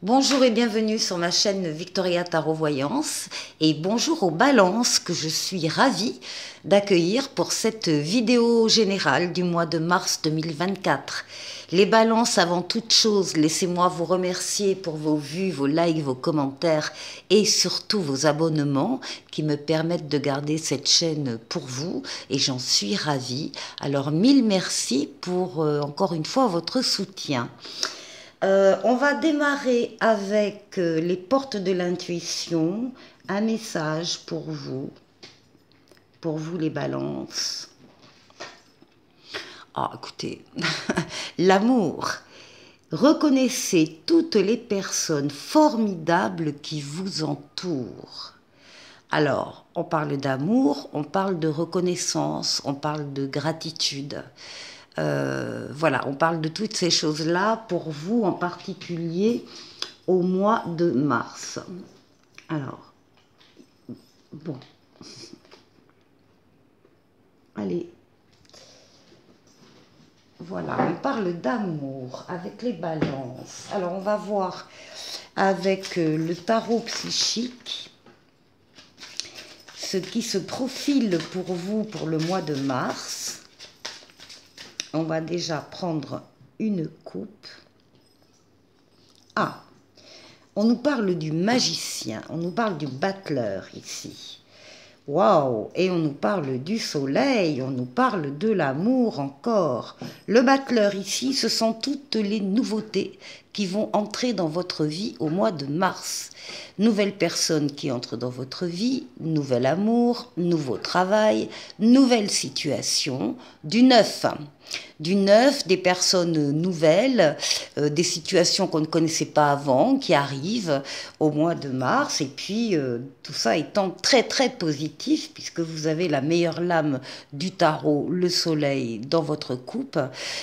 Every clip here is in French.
Bonjour et bienvenue sur ma chaîne Victoria Tarot Voyance et bonjour aux balances que je suis ravie d'accueillir pour cette vidéo générale du mois de mars 2024. Les balances, avant toute chose, laissez-moi vous remercier pour vos vues, vos likes, vos commentaires et surtout vos abonnements qui me permettent de garder cette chaîne pour vous et j'en suis ravie. Alors mille merci pour encore une fois votre soutien. On va démarrer avec les portes de l'intuition, un message pour vous les balances. Ah, écoutez, l'amour. Reconnaissez toutes les personnes formidables qui vous entourent. Alors, on parle d'amour, on parle de reconnaissance, on parle de gratitude. Voilà, on parle de toutes ces choses-là pour vous en particulier au mois de mars. Alors, bon. Allez. Voilà, on parle d'amour avec les balances. Alors, on va voir avec le tarot psychique ce qui se profile pour vous pour le mois de mars. On va déjà prendre une coupe. Ah, on nous parle du magicien, on nous parle du battleur ici. Waouh! Et on nous parle du soleil, on nous parle de l'amour encore. Le battleur ici, ce sont toutes les nouveautés qui vont entrer dans votre vie au mois de mars. Nouvelles personnes qui entrent dans votre vie, nouvel amour, nouveau travail, nouvelle situation, du neuf. Du neuf, des personnes nouvelles, des situations qu'on ne connaissait pas avant, qui arrivent au mois de mars. Et puis, tout ça étant très très positif, puisque vous avez la meilleure lame du tarot, le soleil, dans votre coupe.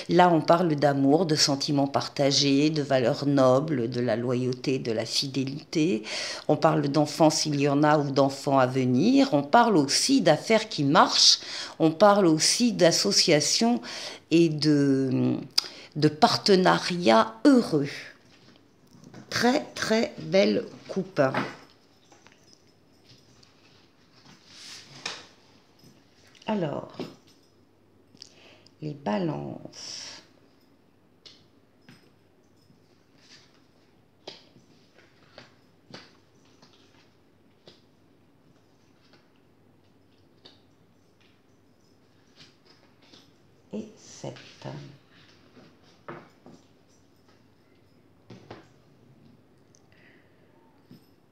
Là, on parle d'amour, de sentiments partagés, de valeurs nobles, de la loyauté, de la fidélité. On parle d'enfants s'il y en a ou d'enfants à venir. On parle aussi d'affaires qui marchent. On parle aussi d'associations et de partenariats heureux. Très très belle coupe. Alors, les balances. Et 7.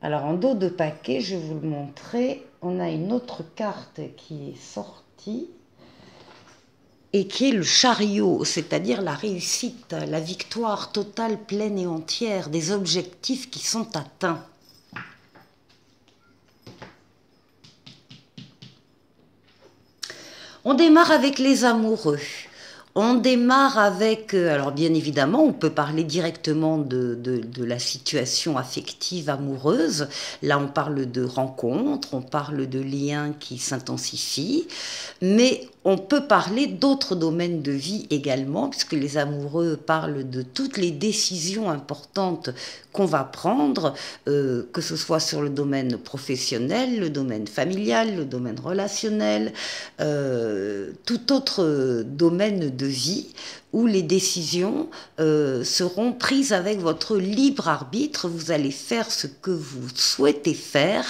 Alors en dos de paquet, je vais vous le montrer, on a une autre carte qui est sortie et qui est le chariot, c'est-à-dire la réussite, la victoire totale, pleine et entière, des objectifs qui sont atteints. On démarre avec les amoureux. On démarre avec, alors bien évidemment, on peut parler directement de la situation affective amoureuse. Là, on parle de rencontres, on parle de liens qui s'intensifient, mais on peut parler d'autres domaines de vie également, puisque les amoureux parlent de toutes les décisions importantes qu'on va prendre, que ce soit sur le domaine professionnel, le domaine familial, le domaine relationnel, tout autre domaine de vie où les décisions seront prises avec votre libre arbitre. Vous allez faire ce que vous souhaitez faire.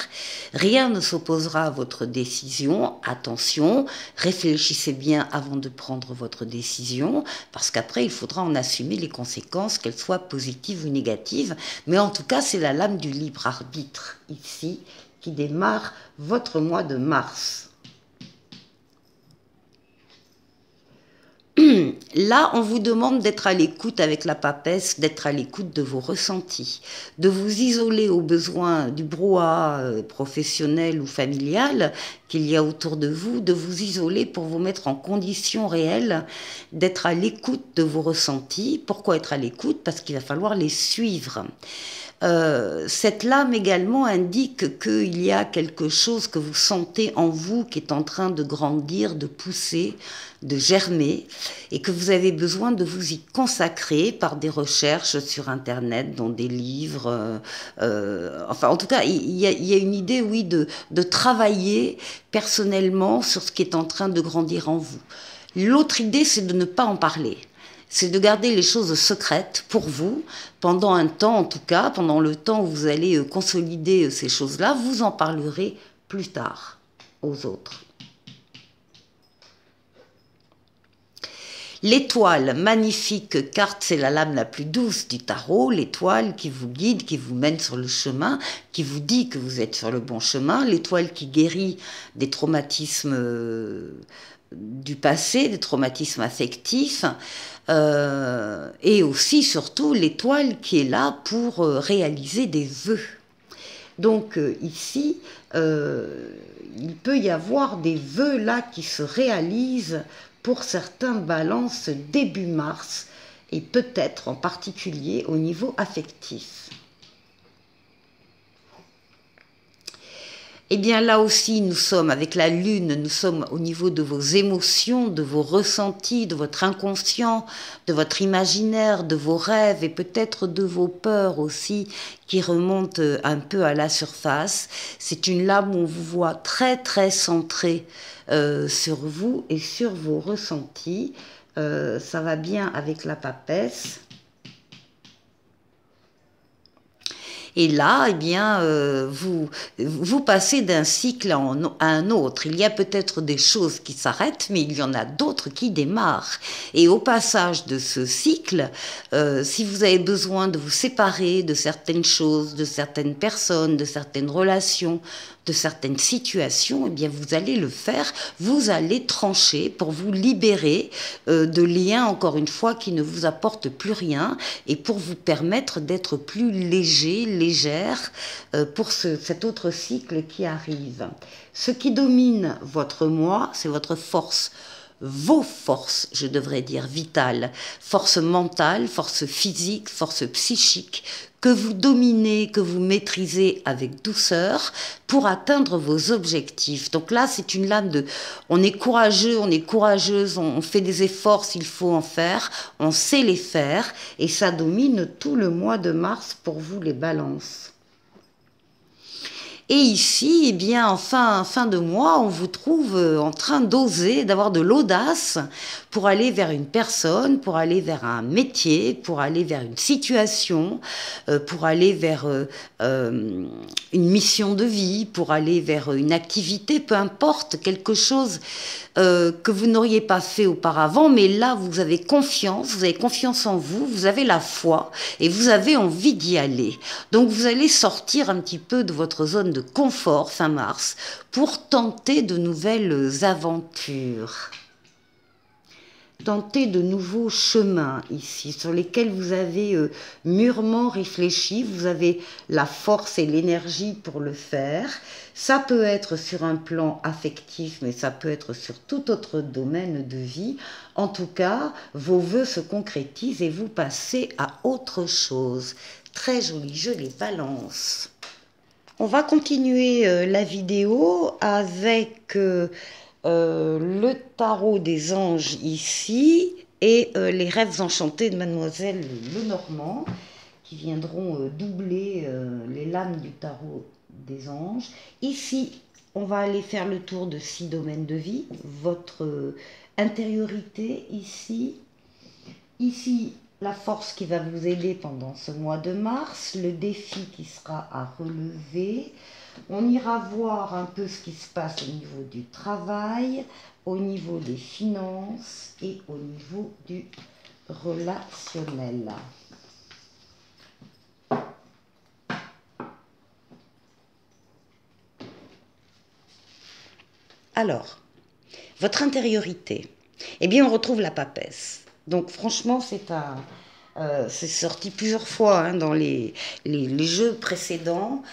Rien ne s'opposera à votre décision. Attention, réfléchissez bien avant de prendre votre décision, parce qu'après, il faudra en assumer les conséquences, qu'elles soient positives ou négatives. Mais en tout cas, c'est la lame du libre arbitre ici qui démarre votre mois de mars. Là, on vous demande d'être à l'écoute avec la papesse, d'être à l'écoute de vos ressentis, de vous isoler au besoin du brouhaha professionnel ou familial qu'il y a autour de vous isoler pour vous mettre en condition réelle d'être à l'écoute de vos ressentis. Pourquoi être à l'écoute? Parce qu'il va falloir les suivre. Cette lame également indique qu'il y a quelque chose que vous sentez en vous qui est en train de grandir, de pousser, de germer, et que vous avez besoin de vous y consacrer par des recherches sur Internet, dans des livres. Enfin, en tout cas, il y a une idée, oui, de travailler personnellement sur ce qui est en train de grandir en vous. L'autre idée, c'est de ne pas en parler. C'est de garder les choses secrètes pour vous, pendant un temps en tout cas, pendant le temps où vous allez consolider ces choses-là, vous en parlerez plus tard aux autres. L'étoile, magnifique carte, c'est la lame la plus douce du tarot, l'étoile qui vous guide, qui vous mène sur le chemin, qui vous dit que vous êtes sur le bon chemin, l'étoile qui guérit des traumatismes du passé, des traumatismes affectifs, et aussi surtout l'étoile qui est là pour réaliser des vœux. Donc ici, il peut y avoir des vœux là qui se réalisent pour certains balances début mars, et peut-être en particulier au niveau affectif. Eh bien là aussi, nous sommes avec la lune, nous sommes au niveau de vos émotions, de vos ressentis, de votre inconscient, de votre imaginaire, de vos rêves et peut-être de vos peurs aussi qui remontent un peu à la surface. C'est une lame où on vous voit très très centré sur vous et sur vos ressentis. Ça va bien avec la papesse. Et là, eh bien, vous passez d'un cycle à un autre. Il y a peut-être des choses qui s'arrêtent, mais il y en a d'autres qui démarrent. Et au passage de ce cycle, si vous avez besoin de vous séparer de certaines choses, de certaines personnes, de certaines relations, de certaines situations, eh bien vous allez le faire, vous allez trancher pour vous libérer de liens, encore une fois, qui ne vous apportent plus rien et pour vous permettre d'être plus léger, légère pour cet autre cycle qui arrive. Ce qui domine votre moi, c'est votre force. Vos forces, je devrais dire, vitales, force mentale, force physique, force psychique, que vous dominez, que vous maîtrisez avec douceur pour atteindre vos objectifs. Donc là, c'est une lame de on est courageux, on est courageuse, on fait des efforts s'il faut en faire, on sait les faire, et ça domine tout le mois de mars pour vous les balances. Et ici, eh bien, en fin de mois, on vous trouve en train d'oser, d'avoir de l'audace pour aller vers une personne, pour aller vers un métier, pour aller vers une situation, pour aller vers une mission de vie, pour aller vers une activité, peu importe, quelque chose que vous n'auriez pas fait auparavant, mais là, vous avez confiance en vous, vous avez la foi et vous avez envie d'y aller. Donc, vous allez sortir un petit peu de votre zone de confort fin mars pour tenter de nouvelles aventures. Tenter de nouveaux chemins ici, sur lesquels vous avez mûrement réfléchi, vous avez la force et l'énergie pour le faire. Ça peut être sur un plan affectif, mais ça peut être sur tout autre domaine de vie. En tout cas, vos vœux se concrétisent et vous passez à autre chose. Très joli, je les balance. On va continuer la vidéo avec le tarot des anges ici et les rêves enchantés de Mademoiselle Lenormand qui viendront doubler les lames du tarot des anges. Ici, on va aller faire le tour de 6 domaines de vie. Votre intériorité ici. Ici, la force qui va vous aider pendant ce mois de mars, le défi qui sera à relever. On ira voir un peu ce qui se passe au niveau du travail, au niveau des finances et au niveau du relationnel. Alors, votre intériorité, eh bien on retrouve la papesse. Donc franchement, c'est C'est sorti plusieurs fois hein, dans les jeux précédents.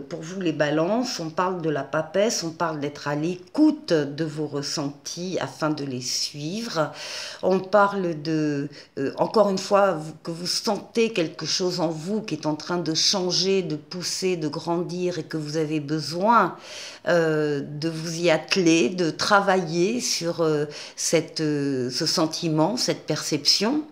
Pour vous les balances, on parle de la papesse, on parle d'être à l'écoute de vos ressentis afin de les suivre. On parle de, encore une fois, que vous sentez quelque chose en vous qui est en train de changer, de pousser, de grandir et que vous avez besoin de vous y atteler, de travailler sur ce sentiment, cette perception.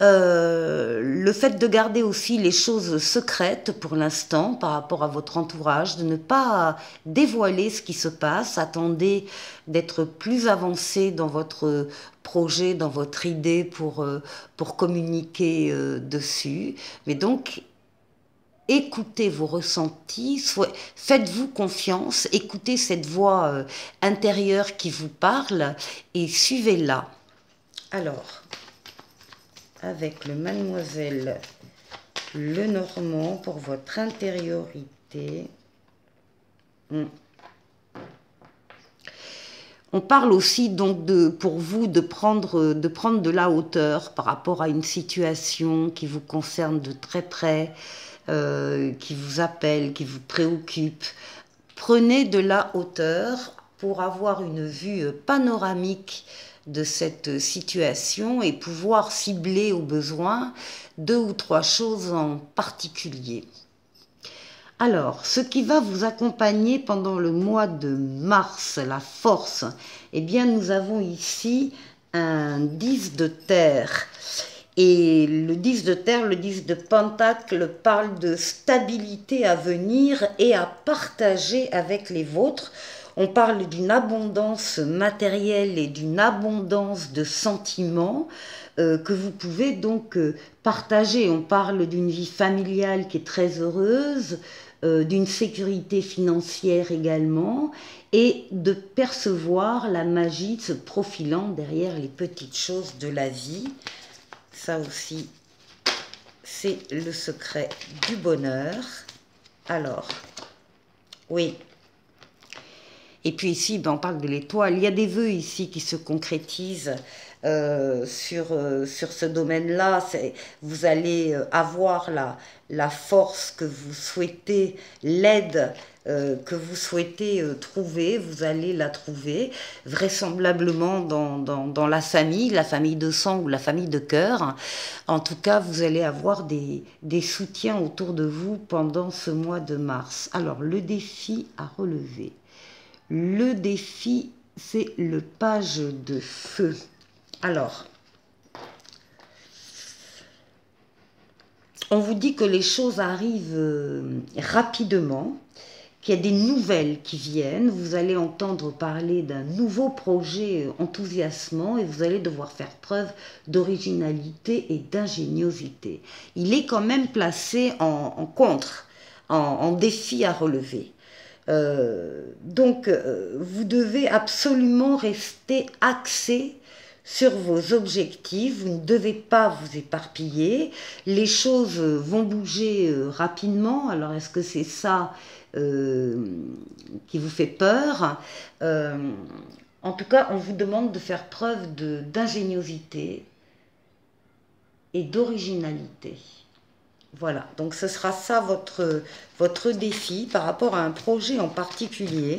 Le fait de garder aussi les choses secrètes pour l'instant par rapport à votre entourage, de ne pas dévoiler ce qui se passe, attendez d'être plus avancé dans votre projet, dans votre idée pour communiquer dessus. Mais donc, écoutez vos ressentis, faites-vous confiance, écoutez cette voix intérieure qui vous parle et suivez-la. Alors, avec le Mademoiselle Lenormand pour votre intériorité. On parle aussi donc pour vous de prendre de la hauteur par rapport à une situation qui vous concerne de très près, qui vous appelle, qui vous préoccupe. Prenez de la hauteur pour avoir une vue panoramique de cette situation et pouvoir cibler au besoin 2 ou 3 choses en particulier. Alors, ce qui va vous accompagner pendant le mois de mars, la force, eh bien nous avons ici un 10 de terre. Et le 10 de terre, le 10 de pentacle parle de stabilité à venir et à partager avec les vôtres. On parle d'une abondance matérielle et d'une abondance de sentiments que vous pouvez donc partager. On parle d'une vie familiale qui est très heureuse, d'une sécurité financière également, et de percevoir la magie se profilant derrière les petites choses de la vie. Ça aussi, c'est le secret du bonheur. Alors, oui. Et puis ici, ben, on parle de l'étoile. Il y a des vœux ici qui se concrétisent sur ce domaine-là. Vous allez avoir la force que vous souhaitez, l'aide que vous souhaitez trouver. Vous allez la trouver vraisemblablement dans la famille de sang ou la famille de cœur. En tout cas, vous allez avoir des soutiens autour de vous pendant ce mois de mars. Alors, le défi à relever. Le défi, c'est le page de feu. Alors, on vous dit que les choses arrivent rapidement, qu'il y a des nouvelles qui viennent. Vous allez entendre parler d'un nouveau projet enthousiasmant et vous allez devoir faire preuve d'originalité et d'ingéniosité. Il est quand même placé en contre, en défi à relever. Donc, vous devez absolument rester axé sur vos objectifs. Vous ne devez pas vous éparpiller. Les choses vont bouger rapidement. Alors, est-ce que c'est ça qui vous fait peur? En tout cas, on vous demande de faire preuve d'ingéniosité et d'originalité. Voilà, donc ce sera ça votre défi par rapport à un projet en particulier.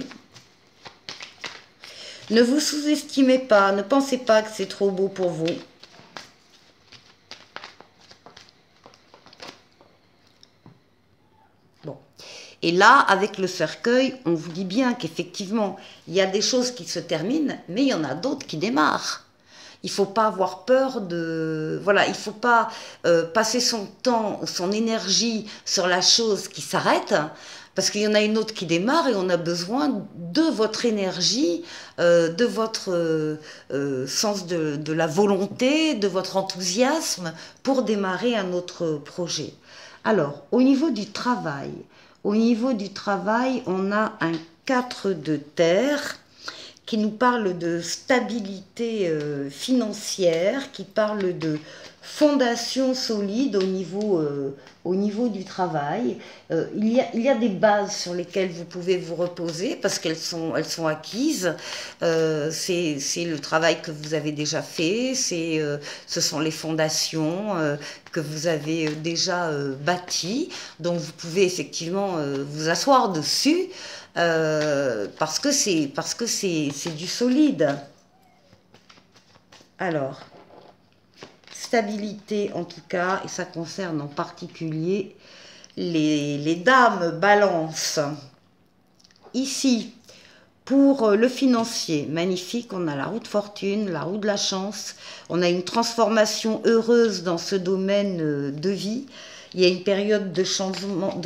Ne vous sous-estimez pas, ne pensez pas que c'est trop beau pour vous. Bon. Et là, avec le cercueil, on vous dit bien qu'effectivement, il y a des choses qui se terminent, mais il y en a d'autres qui démarrent. Il ne faut pas avoir peur de... Voilà, il ne faut pas passer son temps, son énergie sur la chose qui s'arrête, parce qu'il y en a une autre qui démarre et on a besoin de votre énergie, de votre sens de la volonté, de votre enthousiasme pour démarrer un autre projet. Alors, au niveau du travail, on a un 4 de terre qui nous parle de stabilité financière, qui parle de fondation solide au niveau du travail. Il y a des bases sur lesquelles vous pouvez vous reposer parce qu'elles sont acquises. C'est le travail que vous avez déjà fait, ce sont les fondations que vous avez déjà bâties. Donc vous pouvez effectivement vous asseoir dessus parce que c'est du solide. Alors, stabilité en tout cas, et ça concerne en particulier les dames balance. Ici, pour le financier, magnifique, on a la roue de fortune, la roue de la chance, on a une transformation heureuse dans ce domaine de vie, il y a une période de changement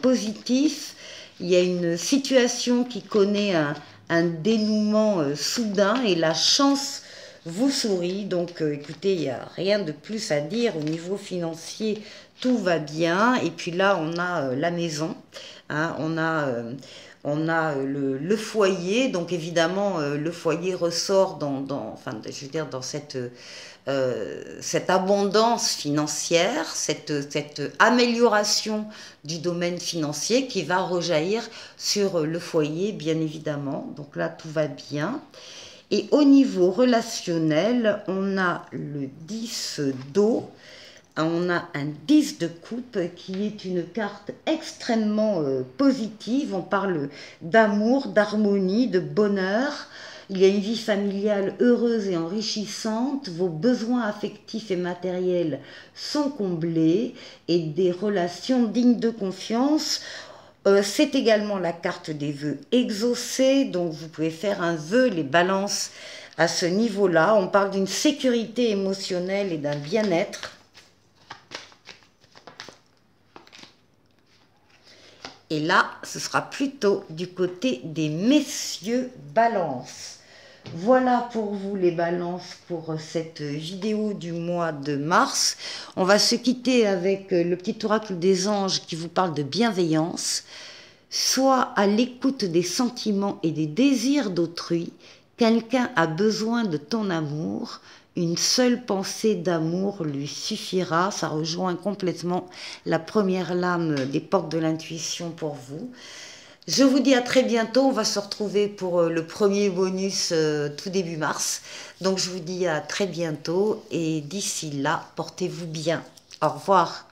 positif, il y a une situation qui connaît un dénouement soudain et la chance vous sourit. Donc écoutez, il n'y a rien de plus à dire au niveau financier, tout va bien. Et puis là, on a la maison, hein, on a le foyer, donc évidemment le foyer ressort dans cette abondance financière, cette amélioration du domaine financier qui va rejaillir sur le foyer, bien évidemment. Donc là, tout va bien. Et au niveau relationnel, on a le 10 d'eau, on a un 10 de coupe qui est une carte extrêmement positive. On parle d'amour, d'harmonie, de bonheur. Il y a une vie familiale heureuse et enrichissante. Vos besoins affectifs et matériels sont comblés et des relations dignes de confiance. C'est également la carte des vœux exaucés, donc vous pouvez faire un vœu, les balances à ce niveau-là. On parle d'une sécurité émotionnelle et d'un bien-être. Et là, ce sera plutôt du côté des messieurs balances. Voilà pour vous les balances pour cette vidéo du mois de mars. On va se quitter avec le petit oracle des anges qui vous parle de bienveillance. Sois à l'écoute des sentiments et des désirs d'autrui. Quelqu'un a besoin de ton amour. Une seule pensée d'amour lui suffira. Ça rejoint complètement la première lame des portes de l'intuition pour vous. Je vous dis à très bientôt. On va se retrouver pour le premier bonus tout début mars. Donc je vous dis à très bientôt et d'ici là, portez-vous bien. Au revoir.